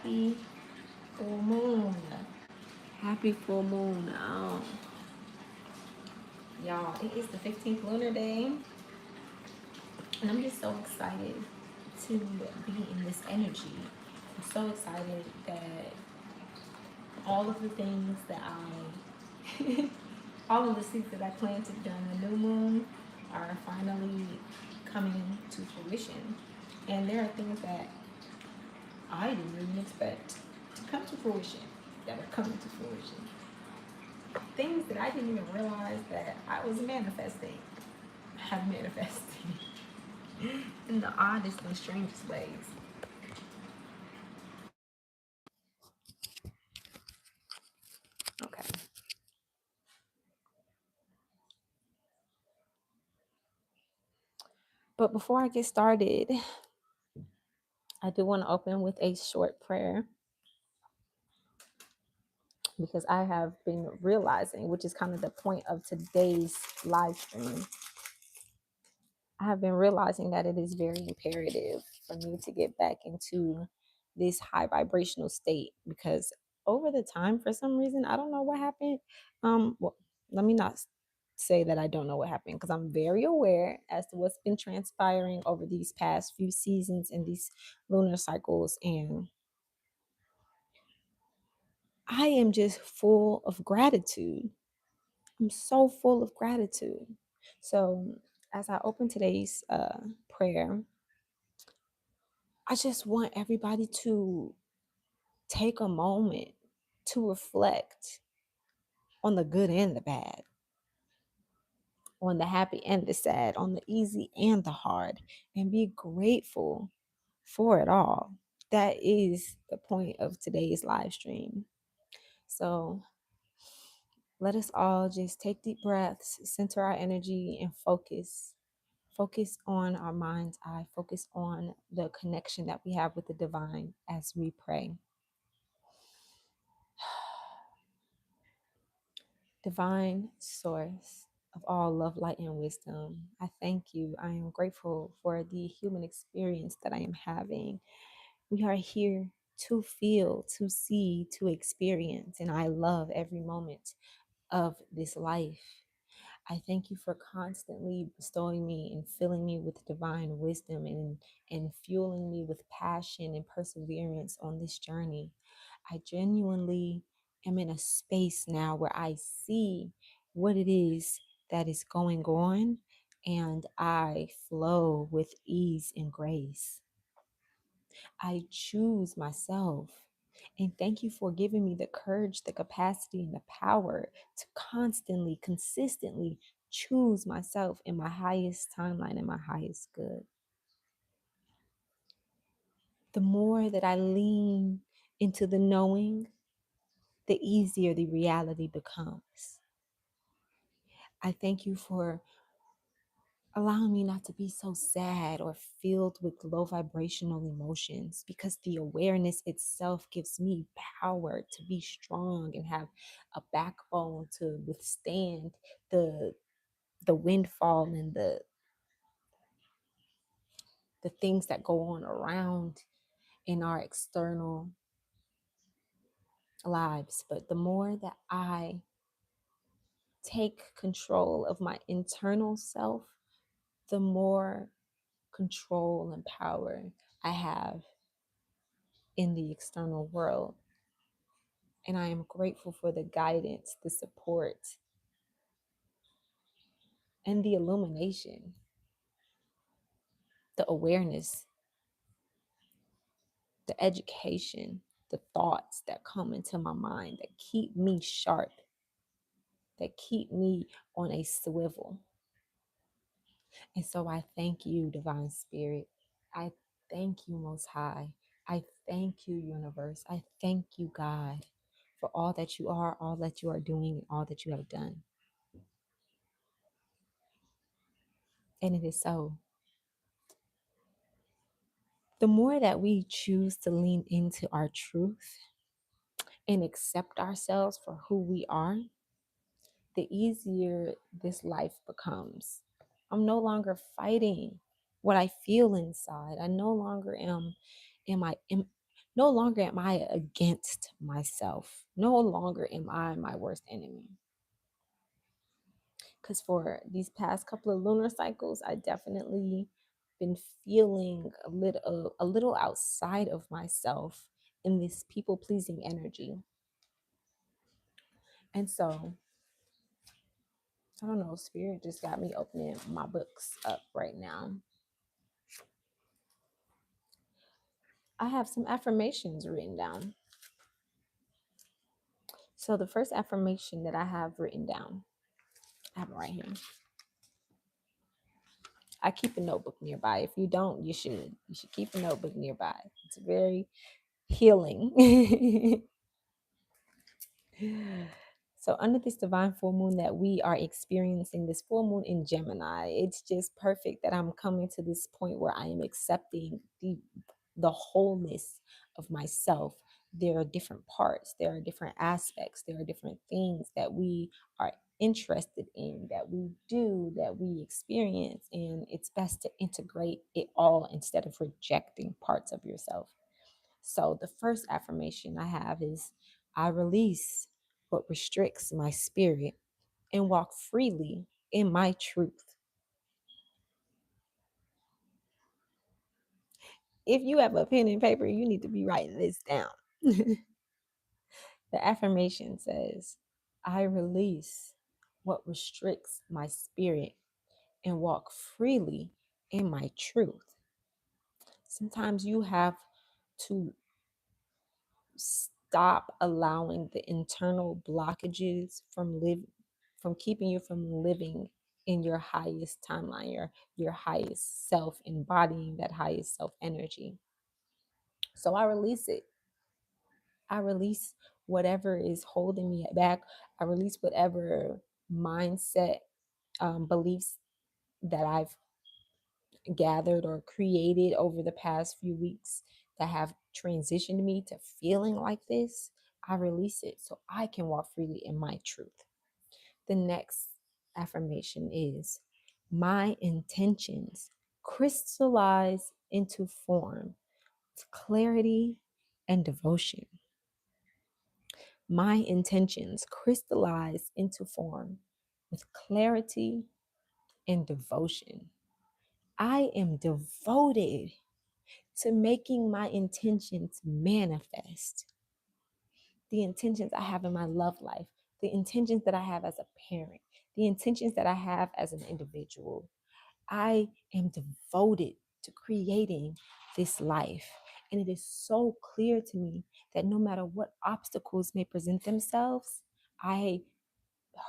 happy full moon. Happy full moon. Oh. Y'all, it is the 15th lunar day. And I'm just so excited to be in this energy. I'm so excited that all of the things that all of the seeds that I planted during the new moon are finally coming to fruition. And there are things that I didn't even expect to come to fruition that are coming to fruition. Things that I didn't even realize that I was manifesting have manifested in the oddest and strangest ways. Okay. But before I get started, I do want to open with a short prayer because I have been realizing, which is kind of the point of today's live stream, I have been realizing that it is very imperative for me to get back into this high vibrational state because over the time, for some reason, I don't know what happened. Well, let me not say that I don't know what happened because I'm very aware as to what's been transpiring over these past few seasons and these lunar cycles, and I am just full of gratitude. I'm so full of gratitude. So, as I open today's prayer, I just want everybody to take a moment to reflect on the good and the bad, on the happy and the sad, on the easy and the hard, and be grateful for it all. That is the point of today's live stream. So let us all just take deep breaths, center our energy, and focus. Focus on our mind's eye, focus on the connection that we have with the divine as we pray. Divine source of all love, light, and wisdom, I thank you. I am grateful for the human experience that I am having. We are here to feel, to see, to experience, and I love every moment of this life. I thank you for constantly bestowing me and filling me with divine wisdom and fueling me with passion and perseverance on this journey. I genuinely am in a space now where I see what it is that is going on and I flow with ease and grace. I choose myself. And thank you for giving me the courage, the capacity, and the power to constantly, consistently choose myself in my highest timeline and my highest good. The more that I lean into the knowing, the easier the reality becomes. I thank you for allowing me not to be so sad or filled with low vibrational emotions, because the awareness itself gives me power to be strong and have a backbone to withstand the windfall and the things that go on around in our external lives. But the more that I take control of my internal self, the more control and power I have in the external world. And I am grateful for the guidance, the support, and the illumination, the awareness, the education, the thoughts that come into my mind that keep me sharp, that keep me on a swivel. And so I thank you, Divine Spirit. I thank you, Most High. I thank you, Universe. I thank you, God, for all that you are, all that you are doing, and all that you have done. And it is so. The more that we choose to lean into our truth and accept ourselves for who we are, the easier this life becomes. I'm no longer fighting what I feel inside. I no longer am No longer am I against myself. No longer am I my worst enemy. Because for these past couple of lunar cycles, I definitely been feeling a little outside of myself in this people pleasing energy. And so, I don't know, spirit just got me opening my books up right now. I have some affirmations written down. So the first affirmation that I have written down, I have it right here. I keep a notebook nearby. If you don't, you should. You should keep a notebook nearby. It's very healing. So, under this divine full moon that we are experiencing, this full moon in Gemini, it's just perfect that I'm coming to this point where I am accepting the wholeness of myself. There are different parts, there are different aspects, there are different things that we are interested in, that we do, that we experience, and it's best to integrate it all instead of rejecting parts of yourself. So, the first affirmation I have is I release what restricts my spirit and walk freely in my truth. If you have a pen and paper, you need to be writing this down. The affirmation says, I release what restricts my spirit and walk freely in my truth. Sometimes you have to stop allowing the internal blockages from keeping you from living in your highest timeline, your highest self, embodying that highest self energy. So I release it. I release whatever is holding me back. I release whatever mindset, beliefs that I've gathered or created over the past few weeks that have transitioned me to feeling like this. I release it so I can walk freely in my truth. The next affirmation is my intentions crystallize into form with clarity and devotion. My intentions crystallize into form with clarity and devotion. I am devoted to making my intentions manifest. The intentions I have in my love life, the intentions that I have as a parent, the intentions that I have as an individual. I am devoted to creating this life. And it is so clear to me that no matter what obstacles may present themselves, I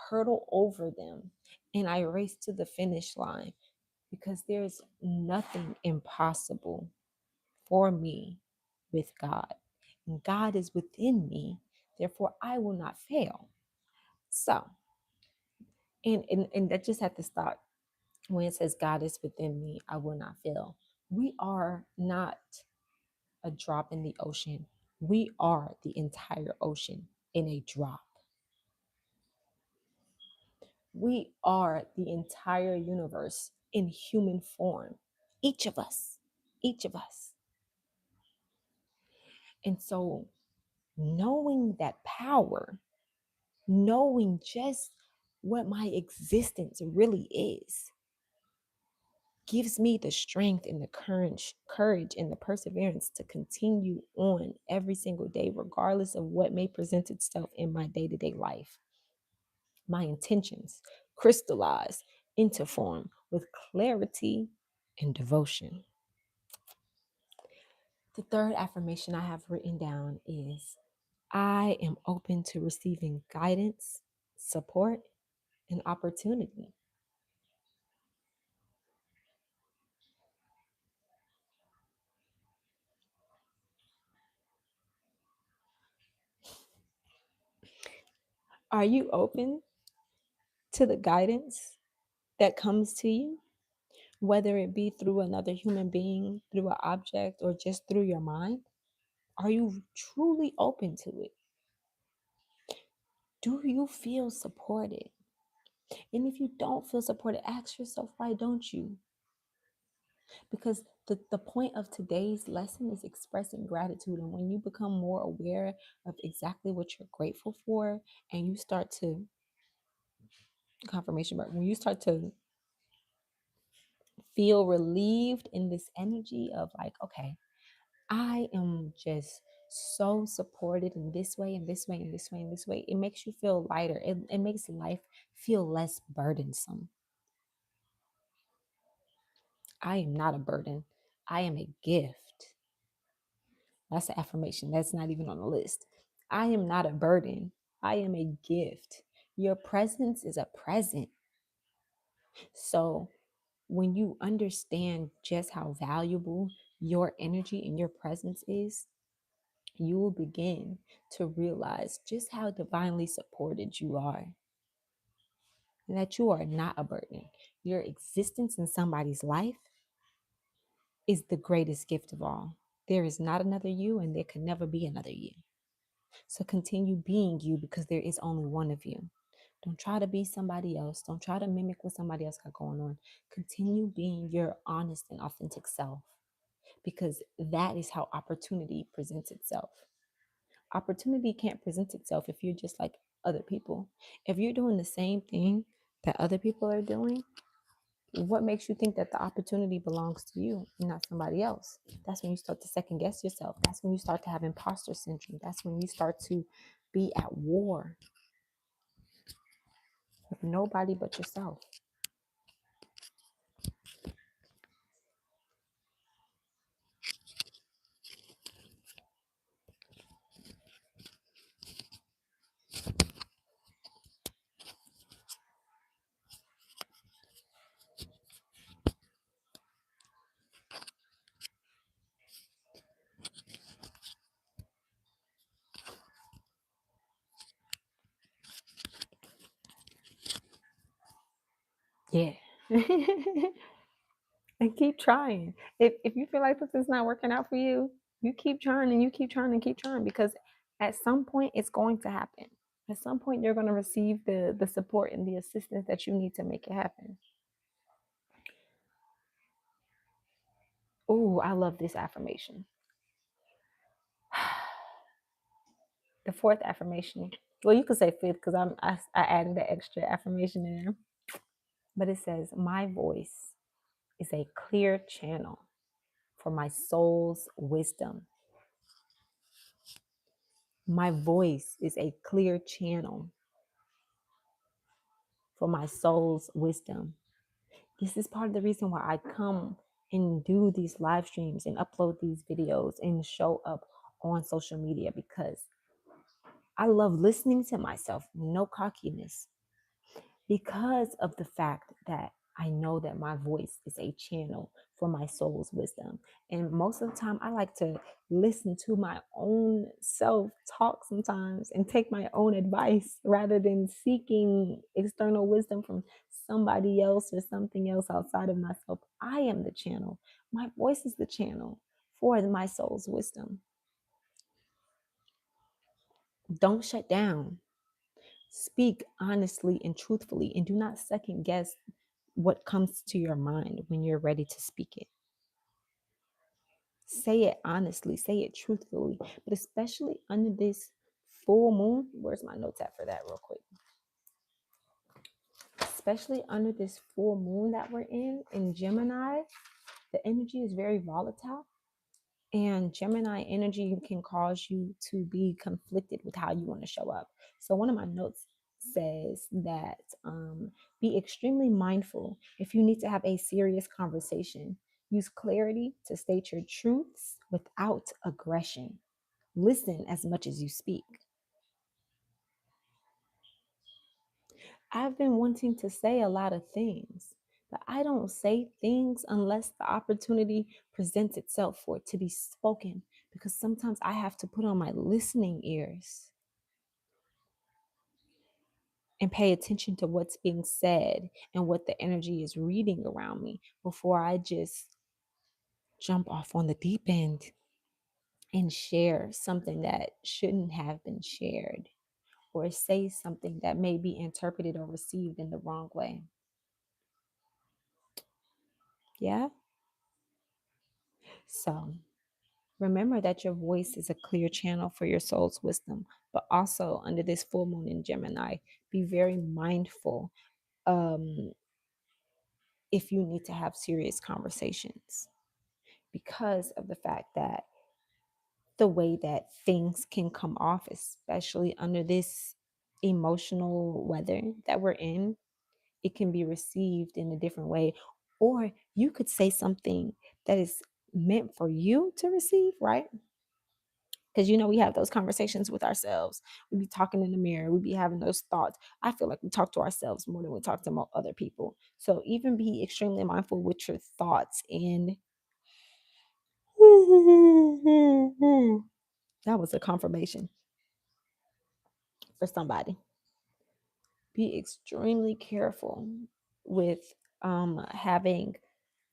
hurdle over them and I race to the finish line because there's nothing impossible for me with God. And God is within me. Therefore, I will not fail. So, and that just had to stop when it says God is within me, I will not fail. We are not a drop in the ocean. We are the entire ocean in a drop. We are the entire universe in human form. Each of us. Each of us. And so knowing that power, knowing just what my existence really is, gives me the strength and the courage and the perseverance to continue on every single day, regardless of what may present itself in my day-to-day life. My intentions crystallize into form with clarity and devotion. The third affirmation I have written down is I am open to receiving guidance, support, and opportunity. Are you open to the guidance that comes to you, whether it be through another human being, through an object, or just through your mind? Are you truly open to it? Do you feel supported? And if you don't feel supported, ask yourself, why don't you? Because The point of today's lesson is expressing gratitude. And when you become more aware of exactly what you're grateful for, and you start to confirmation, but when you start to feel relieved in this energy of like, okay, I am just so supported in this way, in this way, in this way, in this way. It makes you feel lighter. It makes life feel less burdensome. I am not a burden. I am a gift. That's an affirmation. That's not even on the list. I am not a burden. I am a gift. Your presence is a present. So when you understand just how valuable your energy and your presence is, you will begin to realize just how divinely supported you are, and that you are not a burden. Your existence in somebody's life is the greatest gift of all. There is not another you, and there can never be another you. So continue being you, because there is only one of you. Don't try to be somebody else. Don't try to mimic what somebody else got going on. Continue being your honest and authentic self, because that is how opportunity presents itself. Opportunity can't present itself if you're just like other people. If you're doing the same thing that other people are doing, what makes you think that the opportunity belongs to you and not somebody else? That's when you start to second guess yourself. That's when you start to have imposter syndrome. That's when you start to be at war with nobody but yourself. Yeah. And keep trying. If you feel like this is not working out for you, you keep trying and you keep trying and keep trying, because at some point it's going to happen. At some point you're going to receive the support and the assistance that you need to make it happen. Oh, I love this affirmation. The fourth affirmation. Well, you could say fifth, because I added an extra affirmation in there. But it says, my voice is a clear channel for my soul's wisdom. My voice is a clear channel for my soul's wisdom. This is part of the reason why I come and do these live streams and upload these videos and show up on social media, because I love listening to myself. No cockiness, because of the fact that I know that my voice is a channel for my soul's wisdom. And most of the time, I like to listen to my own self talk sometimes and take my own advice rather than seeking external wisdom from somebody else or something else outside of myself. I am the channel. My voice is the channel for my soul's wisdom. Don't shut down. Speak honestly and truthfully, and do not second guess what comes to your mind when you're ready to speak it. Say it honestly, say it truthfully, but especially under this full moon. Where's my notes at for that, real quick? Especially under this full moon that we're in Gemini, the energy is very volatile. And Gemini energy can cause you to be conflicted with how you want to show up. So one of my notes says that be extremely mindful if you need to have a serious conversation. Use clarity to state your truths without aggression. Listen as much as you speak. I've been wanting to say a lot of things, but I don't say things unless the opportunity presents itself for it to be spoken, because sometimes I have to put on my listening ears and pay attention to what's being said and what the energy is reading around me before I just jump off on the deep end and share something that shouldn't have been shared, or say something that may be interpreted or received in the wrong way. Yeah. So remember that your voice is a clear channel for your soul's wisdom, but also under this full moon in Gemini, be very mindful um, if you need to have serious conversations because of the fact that the way that things can come off, especially under this emotional weather that we're in, it can be received in a different way. Or you could say something that is meant for you to receive, right? Because we have those conversations with ourselves. We be talking in the mirror, we be having those thoughts. I feel like we talk to ourselves more than we talk to other people. So even be extremely mindful with your thoughts. And that was a confirmation for somebody. Be extremely careful with having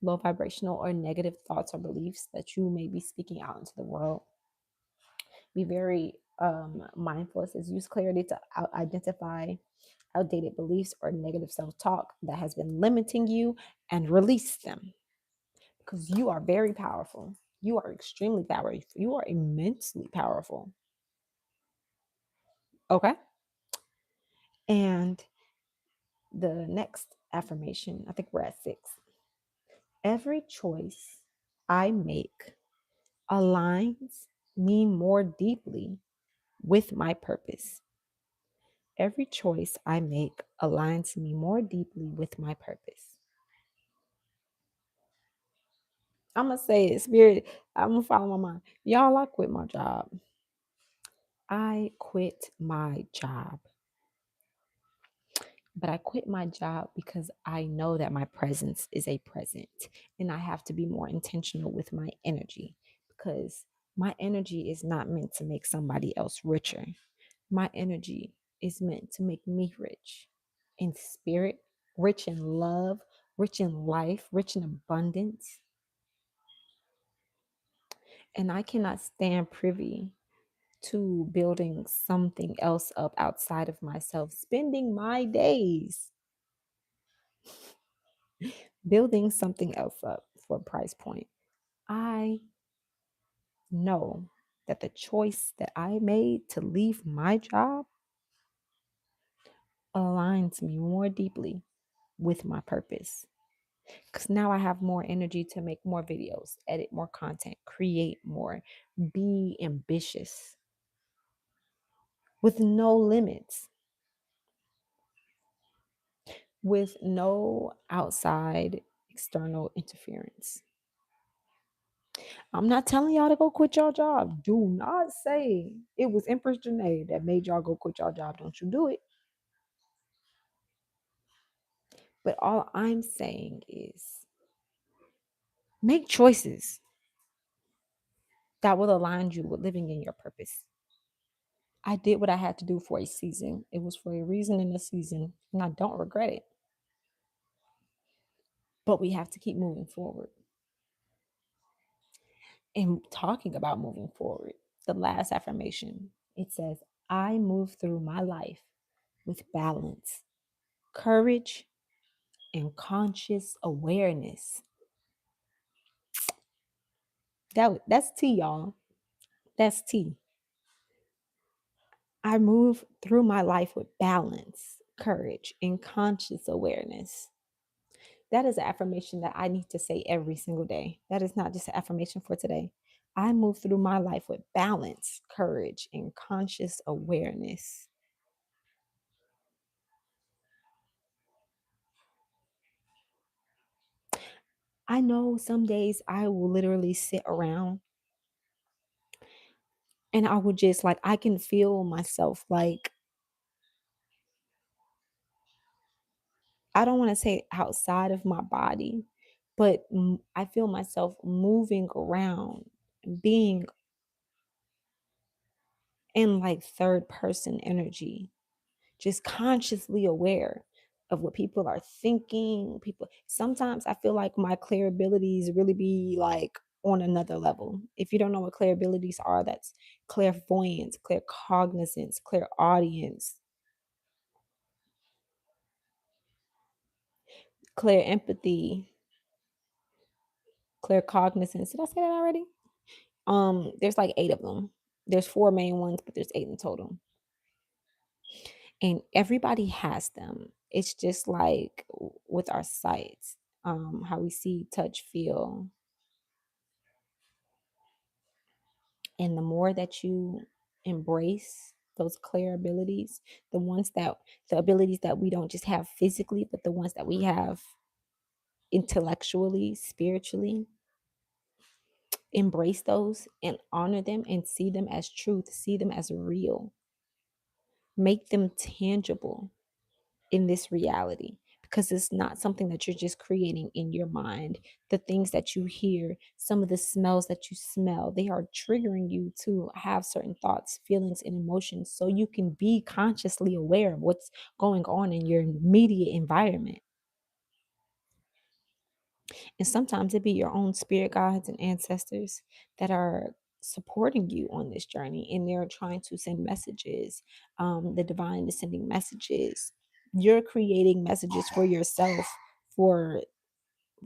low vibrational or negative thoughts or beliefs that you may be speaking out into the world. Be very mindful. It says use clarity to identify outdated beliefs or negative self-talk that has been limiting you and release them, because you are very powerful. You are extremely powerful. You are immensely powerful. Okay. And the next affirmation, I think we're at 6. Every choice I make aligns me more deeply with my purpose. Every choice I make aligns me more deeply with my purpose. I'm going to say it, Spirit. I'm going to follow my mind. Y'all, I quit my job. I quit my job. But I quit my job because I know that my presence is a present, and I have to be more intentional with my energy, because my energy is not meant to make somebody else richer. My energy is meant to make me rich in spirit, rich in love, rich in life, rich in abundance. And I cannot stand privy to building something else up outside of myself, spending my days building something else up for a price point. I know that the choice that I made to leave my job aligns me more deeply with my purpose. Because now I have more energy to make more videos, edit more content, create more, be ambitious with no limits, with no outside external interference. I'm not telling y'all to go quit your job. Do not say it was Empress Jonae that made y'all go quit your job. Don't you do it. But all I'm saying is make choices that will align you with living in your purpose. I did what I had to do for a season. It was for a reason and a season, and I don't regret it. But we have to keep moving forward. And talking about moving forward, the last affirmation, it says, I move through my life with balance, courage, and conscious awareness. That's tea, y'all. That's tea. I move through my life with balance, courage, and conscious awareness. That is an affirmation that I need to say every single day. That is not just an affirmation for today. I move through my life with balance, courage, and conscious awareness. I know some days I will literally sit around and I would just like, I can feel myself like, I don't want to say outside of my body, but I feel myself moving around, being in like third person energy, just consciously aware of what people are thinking. People, sometimes I feel like my clear abilities really be like on another level. If you don't know what clear abilities are, that's clairvoyance, clear cognizance, clear audience, clear empathy, claircognizance. Did I say that already? There's like 8 of them. There's 4 main ones, but there's 8 in total. And everybody has them. It's just like with our sights, how we see, touch, feel. And the more that you embrace those clear abilities, the abilities that we don't just have physically, but the ones that we have intellectually, spiritually, embrace those and honor them and see them as truth, see them as real, make them tangible in this reality, because it's not something that you're just creating in your mind. The things that you hear, some of the smells that you smell, they are triggering you to have certain thoughts, feelings, and emotions so you can be consciously aware of what's going on in your immediate environment. And sometimes it be your own spirit guides and ancestors that are supporting you on this journey, and they're trying to send messages. The divine is sending messages. You're creating messages for yourself, for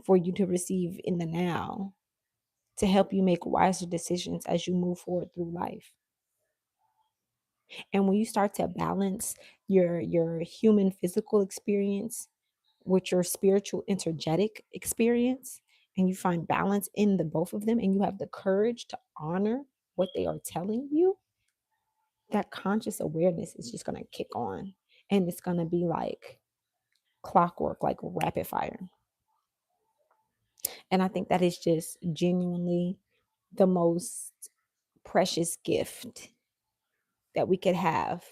you to receive in the now, to help you make wiser decisions as you move forward through life. And when you start to balance your human physical experience with your spiritual energetic experience, and you find balance in the both of them, and you have the courage to honor what they are telling you, that conscious awareness is just going to kick on, and it's going to be like clockwork, like rapid fire. And I think that is just genuinely the most precious gift that we could have,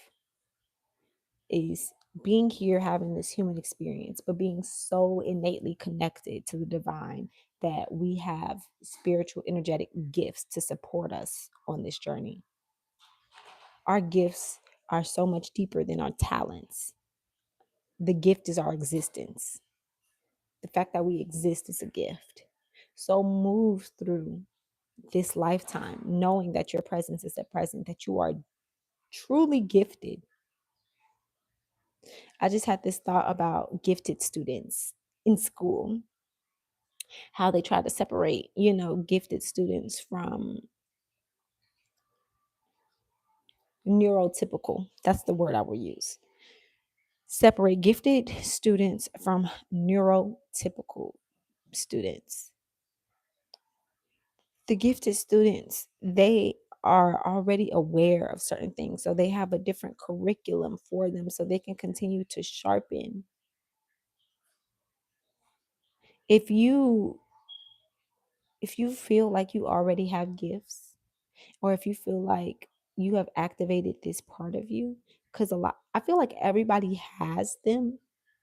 is being here, having this human experience, but being so innately connected to the divine that we have spiritual, energetic gifts to support us on this journey. Our gifts are so much deeper than our talents. The gift is our existence. The fact that we exist is a gift. So move through this lifetime knowing that your presence is a present, that you are truly gifted. I just had this thought about gifted students in school, how they try to separate, gifted students from neurotypical. That's the word I will use. Separate gifted students from neurotypical students. The gifted students, they are already aware of certain things, so they have a different curriculum for them so they can continue to sharpen. If you feel like you already have gifts, or if you feel like you have activated this part of you, because I feel like everybody has them.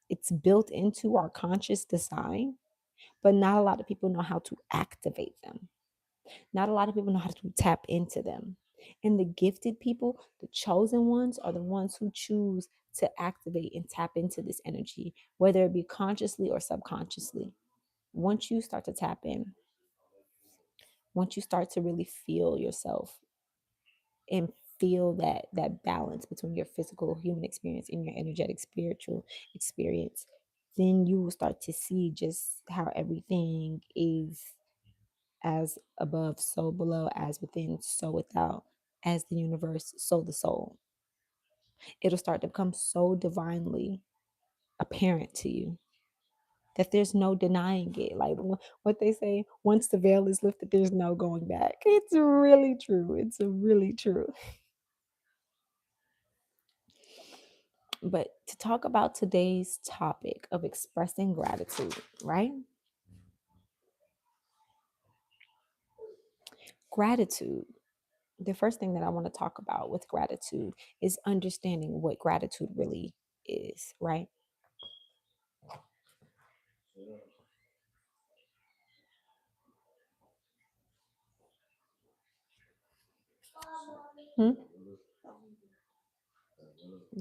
It's built into our conscious design, but not a lot of people know how to activate them. Not a lot of people know how to tap into them. And the gifted people, the chosen ones, are the ones who choose to activate and tap into this energy, whether it be consciously or subconsciously. Once you start to tap in, once you start to really feel yourself and feel that balance between your physical human experience and your energetic spiritual experience, then you will start to see just how everything is as above so below, as within so without, as the universe so the soul. It'll start to become so divinely apparent to you that there's no denying it. Like what they say, once the veil is lifted, there's no going back. It's really true. It's really true. But to talk about today's topic of expressing gratitude, right? Gratitude. The first thing that I want to talk about with gratitude is understanding what gratitude really is, right? Hmm?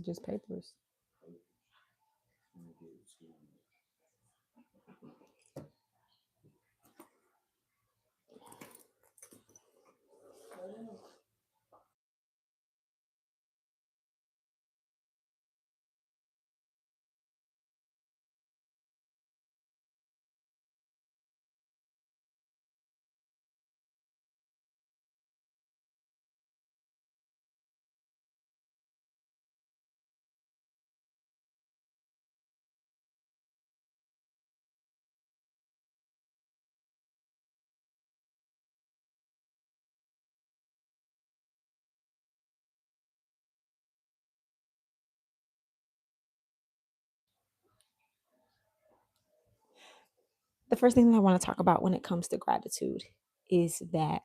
Just papers. The first thing that I want to talk about when it comes to gratitude is that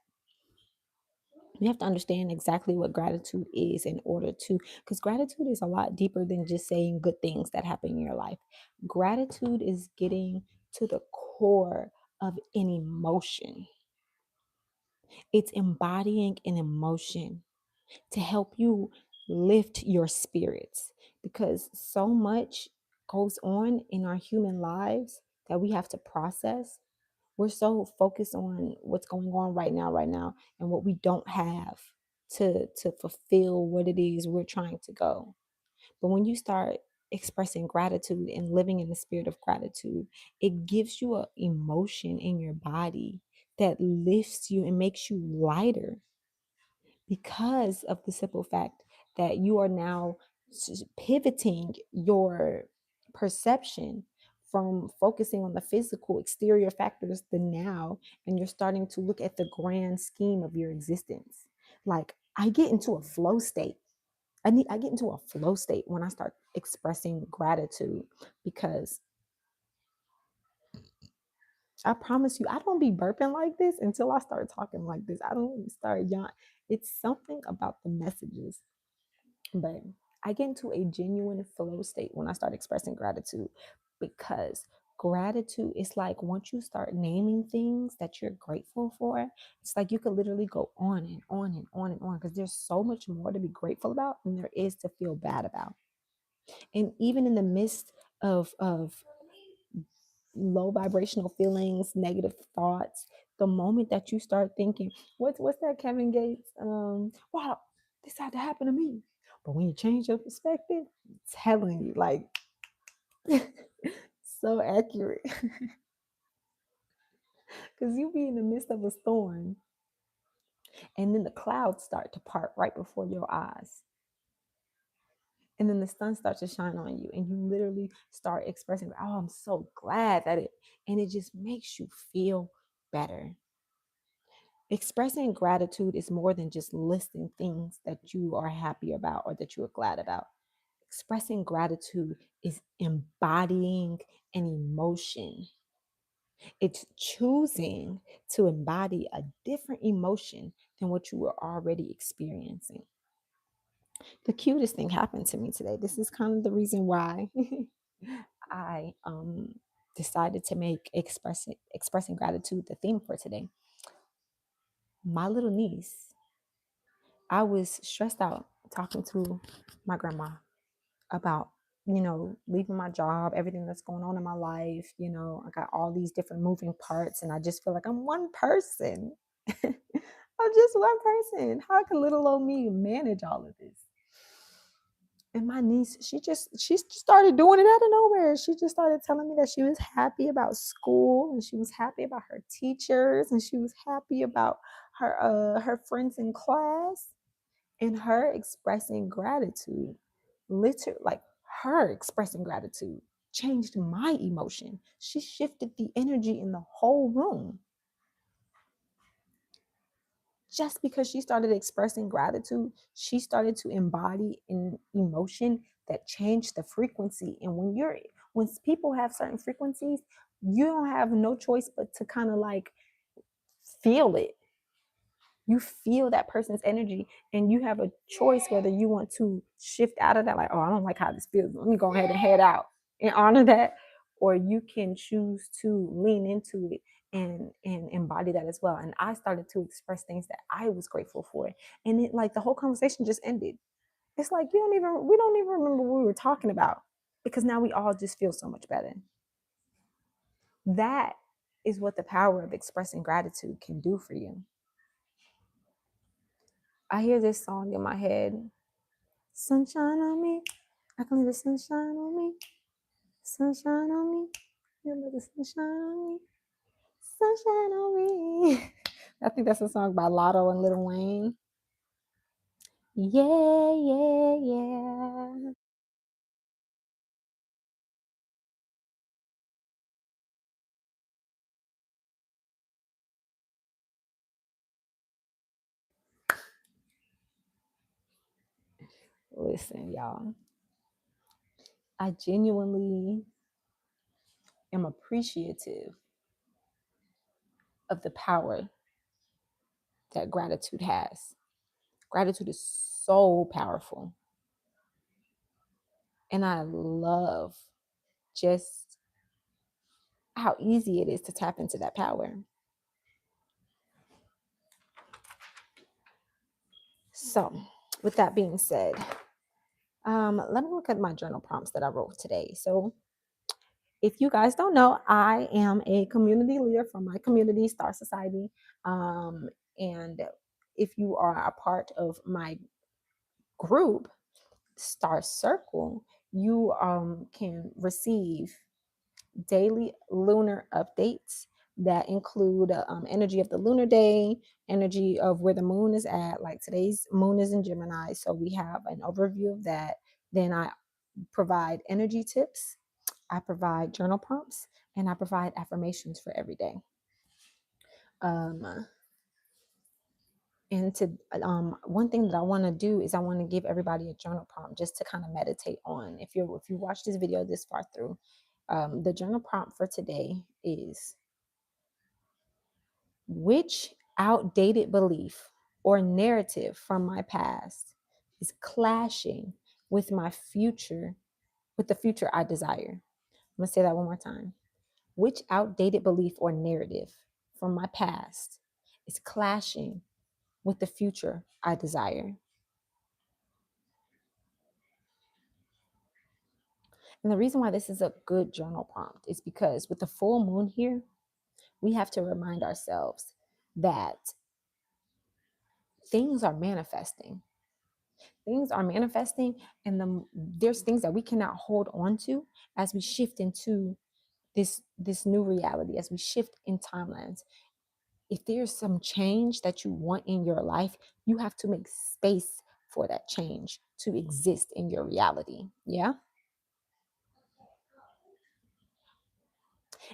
you have to understand exactly what gratitude is in order to, because gratitude is a lot deeper than just saying good things that happen in your life. Gratitude is getting to the core of an emotion, it's embodying an emotion to help you lift your spirits, because so much goes on in our human lives that we have to process. We're so focused on what's going on right now, and what we don't have to fulfill what it is we're trying to go. But when you start expressing gratitude and living in the spirit of gratitude, it gives you an emotion in your body that lifts you and makes you lighter, because of the simple fact that you are now pivoting your perception from focusing on the physical exterior factors, the now, and you're starting to look at the grand scheme of your existence. Like, I get into a flow state. I get into a flow state when I start expressing gratitude, because I promise you, I don't be burping like this until I start talking like this. I don't start yawn. It's something about the messages. But I get into a genuine flow state when I start expressing gratitude, because gratitude is like, once you start naming things that you're grateful for, it's like you could literally go on and on and on and on, because there's so much more to be grateful about than there is to feel bad about. And even in the midst of low vibrational feelings, negative thoughts, the moment that you start thinking, what's that Kevin Gates? Wow, this had to happen to me. But when you change your perspective, I'm telling you, like, so accurate. Because you be in the midst of a storm, and then the clouds start to part right before your eyes. And then the sun starts to shine on you, and you literally start expressing, oh, I'm so glad that it, and it just makes you feel better. Expressing gratitude is more than just listing things that you are happy about or that you are glad about. Expressing gratitude is embodying an emotion. It's choosing to embody a different emotion than what you were already experiencing. The cutest thing happened to me today. This is kind of the reason why I decided to make expressing gratitude the theme for today. My little niece, I was stressed out talking to my grandma about, leaving my job, everything that's going on in my life. I got all these different moving parts, and I just feel like I'm one person. I'm just one person. How can little old me manage all of this? And my niece, she started doing it out of nowhere. She just started telling me that she was happy about school, and she was happy about her teachers, and she was happy about her friends in class. And her expressing gratitude, literally, like, her expressing gratitude changed my emotion. She shifted the energy in the whole room just because she started expressing gratitude. She started to embody an emotion that changed the frequency. And when people have certain frequencies, you don't have no choice but to kind of like feel it. You feel that person's energy, and you have a choice whether you want to shift out of that, like, oh, I don't like how this feels, let me go ahead and head out and honor that, or you can choose to lean into it and embody that as well. And I started to express things that I was grateful for, and it, like, the whole conversation just ended. It's like we don't even remember what we were talking about, because now we all just feel so much better. That is what the power of expressing gratitude can do for you. I hear this song in my head. Sunshine on me. I can leave the sunshine on me. Sunshine on me. You leave the sunshine on me. Sunshine on me. I think that's a song by Lotto and Lil Wayne. Yeah, yeah, yeah. Listen, y'all. I genuinely am appreciative of the power that gratitude has. Gratitude is so powerful. And I love just how easy it is to tap into that power. So, with that being said, let me look at my journal prompts that I wrote today. So, if you guys don't know, I am a community leader for my community, Star Society. And if you are a part of my group, Star Circle, you can receive daily lunar updates that include energy of the lunar day, energy of where the moon is at. Like today's moon is in Gemini, so we have an overview of that. Then I provide energy tips, I provide journal prompts, and I provide affirmations for every day. And to one thing that I want to do is I want to give everybody a journal prompt just to kind of meditate on. If you watch this video this far through, the journal prompt for today is: which outdated belief or narrative from my past is clashing with my future, with the future I desire? I'm gonna say that one more time. Which outdated belief or narrative from my past is clashing with the future I desire? And the reason why this is a good journal prompt is because with the full moon here, we have to remind ourselves that things are manifesting. Things are manifesting, and there's things that we cannot hold on to as we shift into this new reality, as we shift in timelines. If there's some change that you want in your life, you have to make space for that change to exist in your reality. Yeah.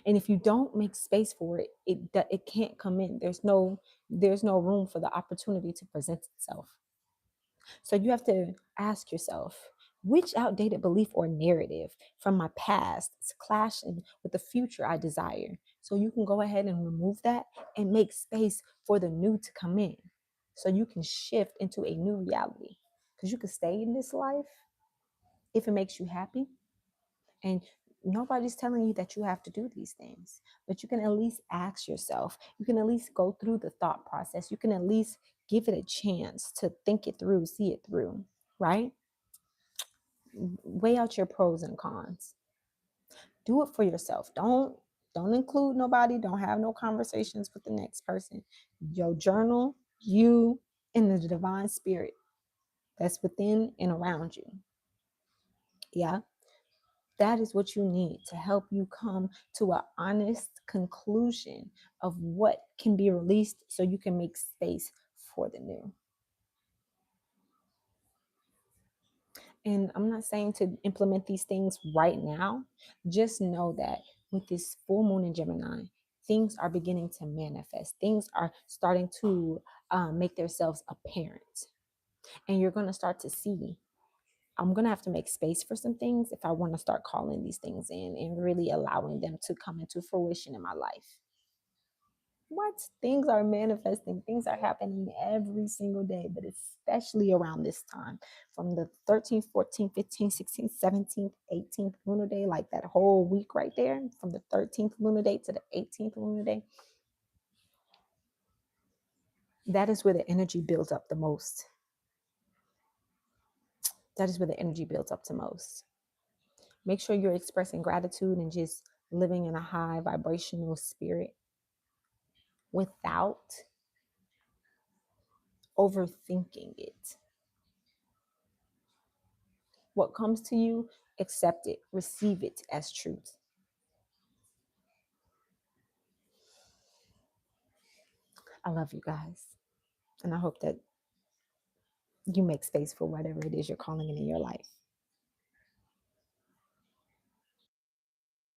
And if you don't make space for it, it can't come in. There's no room for the opportunity to present itself. So you have to ask yourself, which outdated belief or narrative from my past is clashing with the future I desire? So you can go ahead and remove that and make space for the new to come in. So you can shift into a new reality. Because you can stay in this life if it makes you happy. And nobody's telling you that you have to do these things, but you can at least ask yourself. You can at least go through the thought process. You can at least give it a chance to think it through, see it through, right? Weigh out your pros and cons. Do it for yourself. Don't include nobody. Don't have no conversations with the next person. Your journal, you, and the divine spirit that's within and around you. Yeah. That is what you need to help you come to an honest conclusion of what can be released so you can make space for the new. And I'm not saying to implement these things right now. Just know that with this full moon in Gemini, things are beginning to manifest. Things are starting to make themselves apparent. And you're going to start to see. I'm going to have to make space for some things if I want to start calling these things in and really allowing them to come into fruition in my life. What? Things are manifesting, things are happening every single day, but especially around this time, from the 13th, 14th, 15th, 16th, 17th, 18th lunar day, like that whole week right there, from the 13th lunar day to the 18th lunar day. That is where the energy builds up the most. That is where the energy builds up the most. Make sure you're expressing gratitude and just living in a high vibrational spirit without overthinking it. What comes to you, accept it, receive it as truth. I love you guys. And I hope that you make space for whatever it is you're calling in your life.